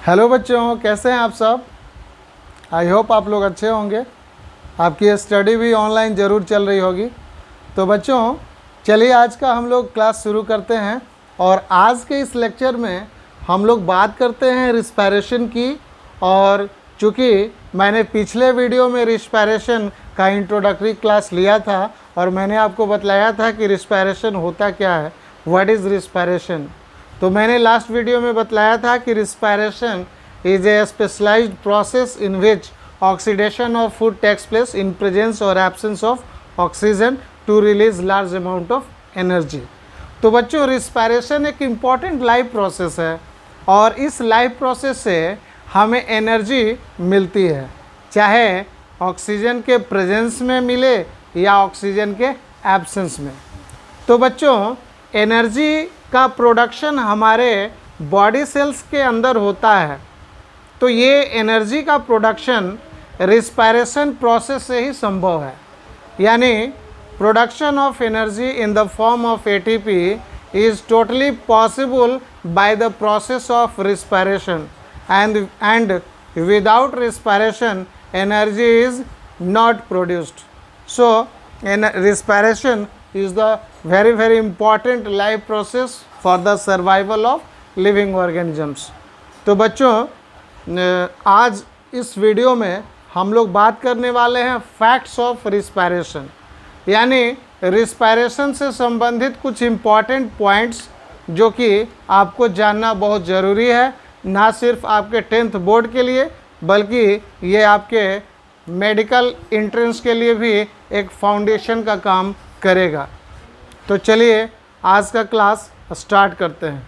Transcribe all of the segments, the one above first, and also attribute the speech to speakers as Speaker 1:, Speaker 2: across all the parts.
Speaker 1: Hello बच्चों, कैसे हैं आप सब। आई होप आप लोग अच्छे होंगे। आपकी स्टडी भी ऑनलाइन ज़रूर चल रही होगी। तो बच्चों चलिए आज का हम लोग क्लास शुरू करते हैं। और आज के इस लेक्चर में हम लोग बात करते हैं रिस्पायरेशन की। और चूँकि मैंने पिछले वीडियो में रिस्पायरेशन का इंट्रोडक्टरी क्लास लिया था और मैंने आपको बतलाया था कि रिस्पायरेशन होता क्या है, व्हाट इज़ रिस्पायरेशन। तो मैंने लास्ट वीडियो में बतलाया था कि respiration is a specialised process in which oxidation of food takes place in presence और absence of oxygen to release large amount of energy. तो बच्चों रिस्पायरेशन एक इम्पॉर्टेंट लाइफ प्रोसेस है और इस लाइफ प्रोसेस से हमें एनर्जी मिलती है, चाहे ऑक्सीजन के प्रेजेंस में मिले या ऑक्सीजन के एब्सेंस में। तो बच्चों एनर्जी का प्रोडक्शन हमारे बॉडी सेल्स के अंदर होता है। तो ये एनर्जी का प्रोडक्शन रिस्पायरेशन प्रोसेस से ही संभव है। यानी production of energy in the form of ATP is totally possible by the process of respiration and without respiration energy is not produced. So respiration is the very important life process for the survival of living organisms. तो बच्चों आज इस video में हम लोग बात करने वाले हैं फैक्ट्स ऑफ रिस्पायरेशन, यानी रिस्पायरेशन से संबंधित कुछ इम्पॉर्टेंट पॉइंट्स जो कि आपको जानना बहुत ज़रूरी है, ना सिर्फ आपके 10th बोर्ड के लिए बल्कि ये आपके मेडिकल एंट्रेंस के लिए भी एक फाउंडेशन का काम करेगा। तो चलिए आज का क्लास स्टार्ट करते हैं।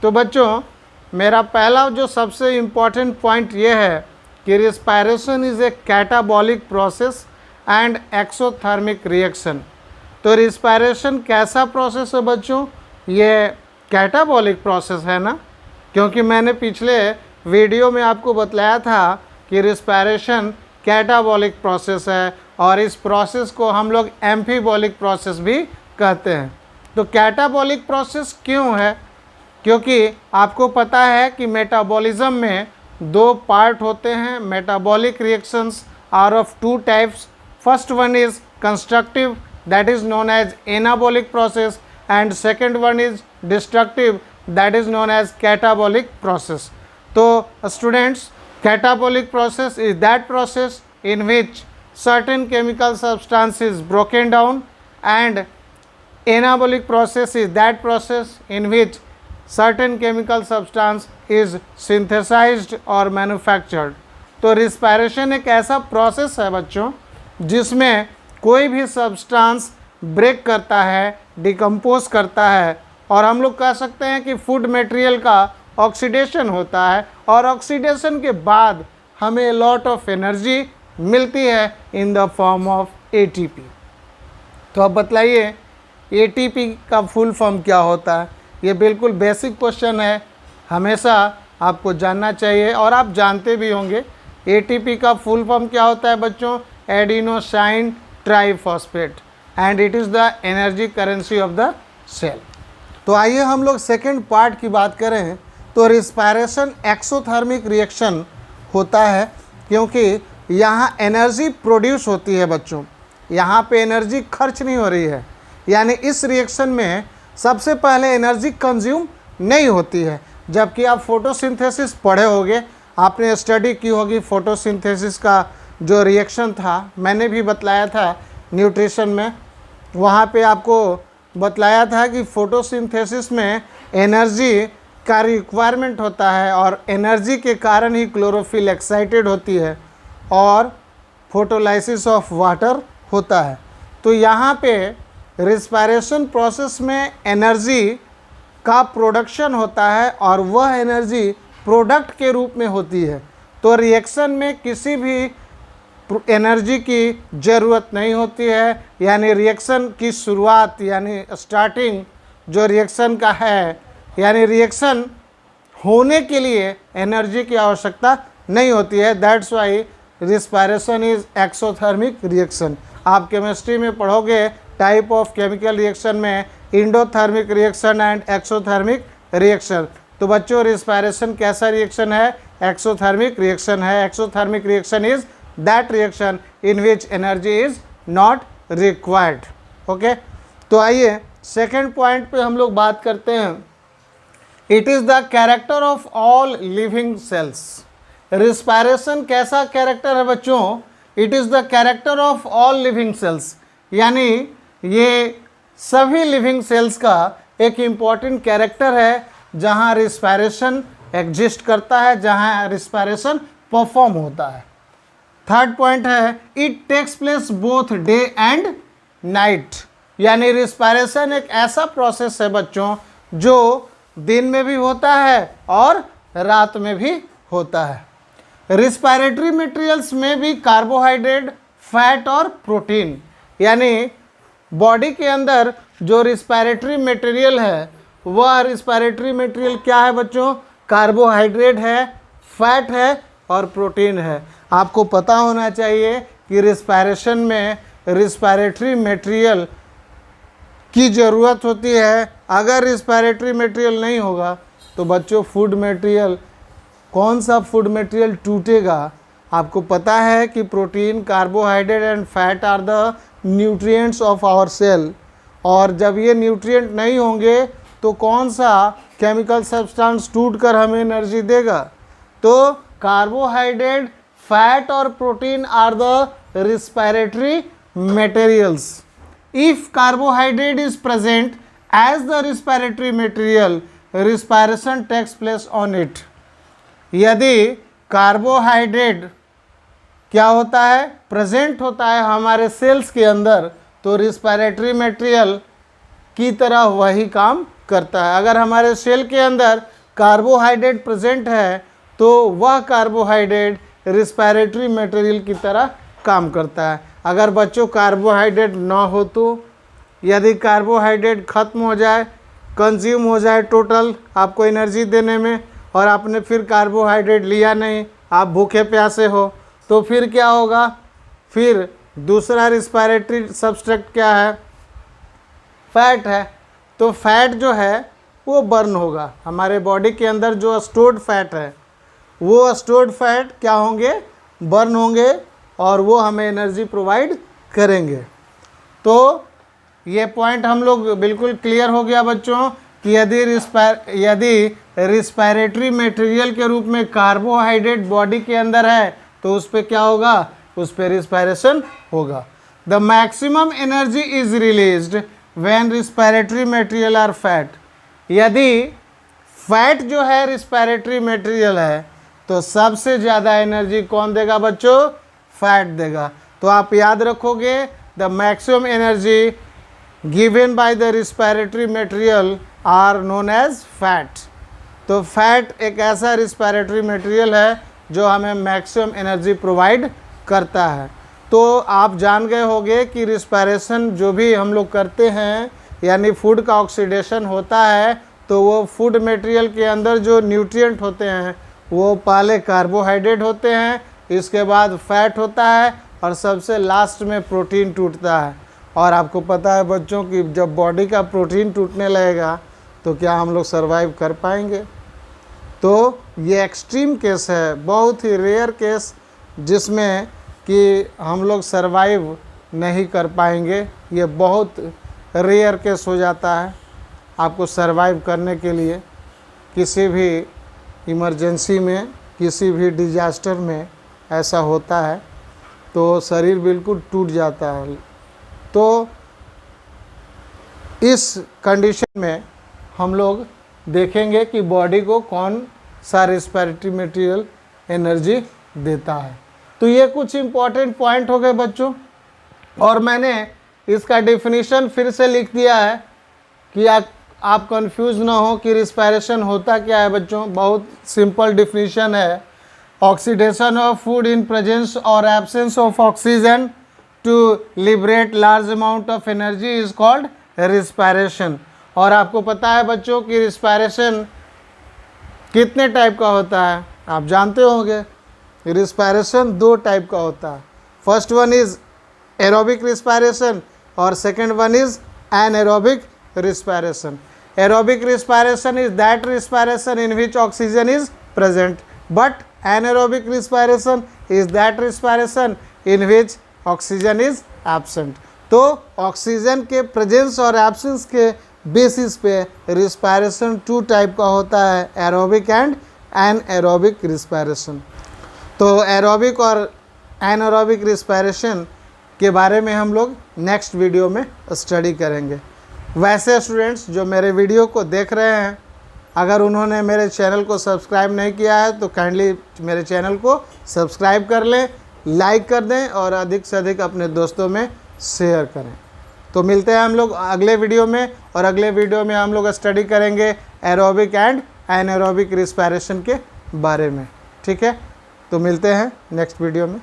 Speaker 1: तो बच्चों मेरा पहला जो सबसे इम्पॉर्टेंट पॉइंट ये है कि respiration is a catabolic process and exothermic reaction. तो रिस्पायरेशन कैसा प्रोसेस है बच्चों? ये कैटाबॉलिक प्रोसेस है ना, क्योंकि मैंने पिछले वीडियो में आपको बतलाया था कि रिस्पायरेशन कैटाबॉलिक प्रोसेस है और इस प्रोसेस को हम लोग एम्फीबॉलिक प्रोसेस भी कहते हैं। तो कैटाबॉलिक प्रोसेस क्यों है? क्योंकि आपको पता है कि मेटाबॉलिज्म में दो पार्ट होते हैं। Metabolic reactions are of two types. First one is constructive, that is known as anabolic process, and second one is destructive, that is known as catabolic process. So students, catabolic process is that process in which certain chemical substance is broken down, and anabolic process is that process in which certain chemical substance is synthesized or manufactured. तो respiration एक ऐसा process है बच्चों जिसमें कोई भी substance break करता है, डिकम्पोज करता है, और हम लोग कह सकते हैं कि फूड मटेरियल का ऑक्सीडेशन होता है और ऑक्सीडेशन के बाद हमें लॉट ऑफ एनर्जी मिलती है in the form of ATP. तो अब बतलाइए एटीपी का फुल फॉर्म क्या होता है? ये बिल्कुल बेसिक क्वेश्चन है, हमेशा आपको जानना चाहिए और आप जानते भी होंगे। एटीपी का फुल फॉर्म क्या होता है बच्चों? Adenosine triphosphate, and it is the energy currency of the cell. तो आइए हम लोग सेकेंड पार्ट की बात करें। तो रिस्पायरेशन एक्सोथर्मिक रिएक्शन होता है क्योंकि यहाँ एनर्जी प्रोड्यूस होती है बच्चों, यहाँ पे एनर्जी खर्च नहीं हो रही है। यानी इस रिएक्शन में सबसे पहले एनर्जी कंज्यूम नहीं होती है। जबकि आप फोटोसिंथेसिस पढ़े होंगे, आपने स्टडी की होगी फोटोसिंथेसिस का जो रिएक्शन था, मैंने भी बतलाया था न्यूट्रिशन में। वहाँ पे आपको बतलाया था कि फोटोसिंथेसिस में एनर्जी का रिक्वायरमेंट होता है और एनर्जी के कारण ही क्लोरोफिल एक्साइटेड होती है और फोटोलाइसिस ऑफ वाटर होता है। तो यहाँ पे रिस्पायरेशन प्रोसेस में एनर्जी का प्रोडक्शन होता है और वह एनर्जी प्रोडक्ट के रूप में होती है। तो रिएक्शन में किसी भी एनर्जी की ज़रूरत नहीं होती है, यानी रिएक्शन की शुरुआत यानी स्टार्टिंग जो रिएक्शन का है, यानी रिएक्शन होने के लिए एनर्जी की आवश्यकता नहीं होती है। That's why respiration is exothermic reaction. आप केमिस्ट्री में पढ़ोगे टाइप ऑफ केमिकल रिएक्शन में endothermic reaction and exothermic reaction. तो बच्चों रिस्पायरेशन कैसा रिएक्शन है? एक्सोथर्मिक रिएक्शन है। Exothermic reaction is that reaction in which energy is not required. Okay, तो आइए सेकेंड पॉइंट पे हम लोग बात करते हैं। It is the character of all living cells. Respiration कैसा कैरेक्टर है बच्चों? It is the character of all living cells, यानी ये सभी लिविंग सेल्स का एक इम्पॉर्टेंट कैरेक्टर है जहाँ रिस्पायरेशन एग्जिस्ट करता है, जहाँ रिस्पायरेशन परफॉर्म होता है। थर्ड पॉइंट है it takes place both day and night, यानी रिस्पायरेशन एक ऐसा प्रोसेस है बच्चों जो दिन में भी होता है और रात में भी होता है। रिस्पायरेटरी मटेरियल्स में भी कार्बोहाइड्रेट, फैट और प्रोटीन, यानी बॉडी के अंदर जो रिस्पायरेटरी मटेरियल है वह रिस्पायरेटरी मटेरियल क्या है बच्चों? कार्बोहाइड्रेट है, फैट है और प्रोटीन है। आपको पता होना चाहिए कि रिस्पायरेशन में रिस्पायरेटरी मटेरियल की ज़रूरत होती है। अगर रिस्पायरेटरी मटेरियल नहीं होगा तो बच्चों फूड मटेरियल, कौन सा फूड मटेरियल टूटेगा? आपको पता है कि protein, carbohydrate and fat are the nutrients of our cell, और जब ये न्यूट्रिएंट नहीं होंगे तो कौन सा केमिकल सब्सटेंस टूट कर हमें एनर्जी देगा? तो कार्बोहाइड्रेट, फैट और protein are the respiratory materials. If carbohydrate is present as the respiratory material, respiration takes place on it. यदि कार्बोहाइड्रेट क्या होता है? प्रेजेंट होता है हमारे सेल्स के अंदर, तो रिस्पायरेटरी मटेरियल की तरह वही काम करता है। अगर हमारे सेल के अंदर कार्बोहाइड्रेट प्रेजेंट है तो वह कार्बोहाइड्रेट रिस्पायरेटरी मटेरियल की तरह काम करता है। अगर बच्चों कार्बोहाइड्रेट ना हो तो, यदि कार्बोहाइड्रेट ख़त्म हो जाए, कंज्यूम हो जाए टोटल आपको एनर्जी देने में, और आपने फिर कार्बोहाइड्रेट लिया नहीं, आप भूखे प्यासे हो, तो फिर क्या होगा? फिर दूसरा रिस्पायरेटरी सबस्ट्रेट क्या है? फैट है। तो फैट जो है वो बर्न होगा। हमारे बॉडी के अंदर जो स्टोर्ड फैट है वो स्टोर्ड फैट क्या होंगे? बर्न होंगे, और वो हमें एनर्जी प्रोवाइड करेंगे। तो ये पॉइंट हम लोग बिल्कुल क्लियर हो गया बच्चों कि यदि रिस्पायरेटरी मटेरियल के रूप में कार्बोहाइड्रेट बॉडी के अंदर है तो उस पर क्या होगा? उस पर रिस्पायरेशन होगा। The maximum energy is released when respiratory material are fat. यदि फैट जो है रिस्पायरेटरी मटेरियल है तो सबसे ज़्यादा एनर्जी कौन देगा बच्चों? फैट देगा। तो आप याद रखोगे the maximum energy given by the respiratory material are known as fat. तो फैट एक ऐसा रिस्पायरेटरी मटेरियल है जो हमें मैक्सिमम एनर्जी प्रोवाइड करता है। तो आप जान गए होंगे कि रिस्पायरेशन जो भी हम लोग करते हैं, यानी फूड का ऑक्सीडेशन होता है, तो वो फूड मटेरियल के अंदर जो न्यूट्रिएंट होते हैं वो पहले कार्बोहाइड्रेट होते हैं, इसके बाद फैट होता है, और सबसे लास्ट में प्रोटीन टूटता है। और आपको पता है बच्चों कि जब बॉडी का प्रोटीन टूटने लगेगा तो क्या हम लोग सरवाइव कर पाएंगे? तो ये एक्सट्रीम केस है, बहुत ही रेयर केस, जिसमें कि हम लोग सरवाइव नहीं कर पाएंगे। ये बहुत रेयर केस हो जाता है। आपको सरवाइव करने के लिए किसी भी इमरजेंसी में, किसी भी डिजास्टर में ऐसा होता है तो शरीर बिल्कुल टूट जाता है। तो इस कंडीशन में हम लोग देखेंगे कि बॉडी को कौन सा रिस्पायरेटरी मटेरियल एनर्जी देता है। तो ये कुछ इम्पॉर्टेंट पॉइंट हो गए बच्चों, और मैंने इसका डेफिनेशन फिर से लिख दिया है कि आप कंफ्यूज ना हो कि रिस्पायरेशन होता क्या है बच्चों। बहुत सिंपल डेफिनेशन है। Oxidation of food in presence और absence of oxygen to liberate large amount of energy is called respiration. और आपको पता है बच्चों कि रिस्पायरेशन कितने टाइप का होता है? आप जानते होंगे रिस्पायरेशन 2 टाइप का होता है। First one is aerobic respiration और second one is anaerobic respiration. Aerobic respiration is that respiration in which oxygen is present, but anaerobic respiration is that respiration in which oxygen is absent. तो oxygen के presence और absence के basis पे respiration 2 type का होता है, aerobic and anaerobic respiration. तो aerobic और एनारोबिक रिस्पायरेशन के बारे में हम लोग नेक्स्ट वीडियो में स्टडी करेंगे। वैसे स्टूडेंट्स जो मेरे वीडियो को देख रहे हैं, अगर उन्होंने मेरे चैनल को सब्सक्राइब नहीं किया है तो काइंडली मेरे चैनल को सब्सक्राइब कर लें, लाइक कर दें और अधिक से अधिक अपने दोस्तों में शेयर करें। तो मिलते हैं हम लोग अगले वीडियो में, और अगले वीडियो में हम लोग स्टडी करेंगे एरोबिक एंड एनारोबिक रिस्पायरेशन के बारे में। ठीक है, तो मिलते हैं नेक्स्ट वीडियो में।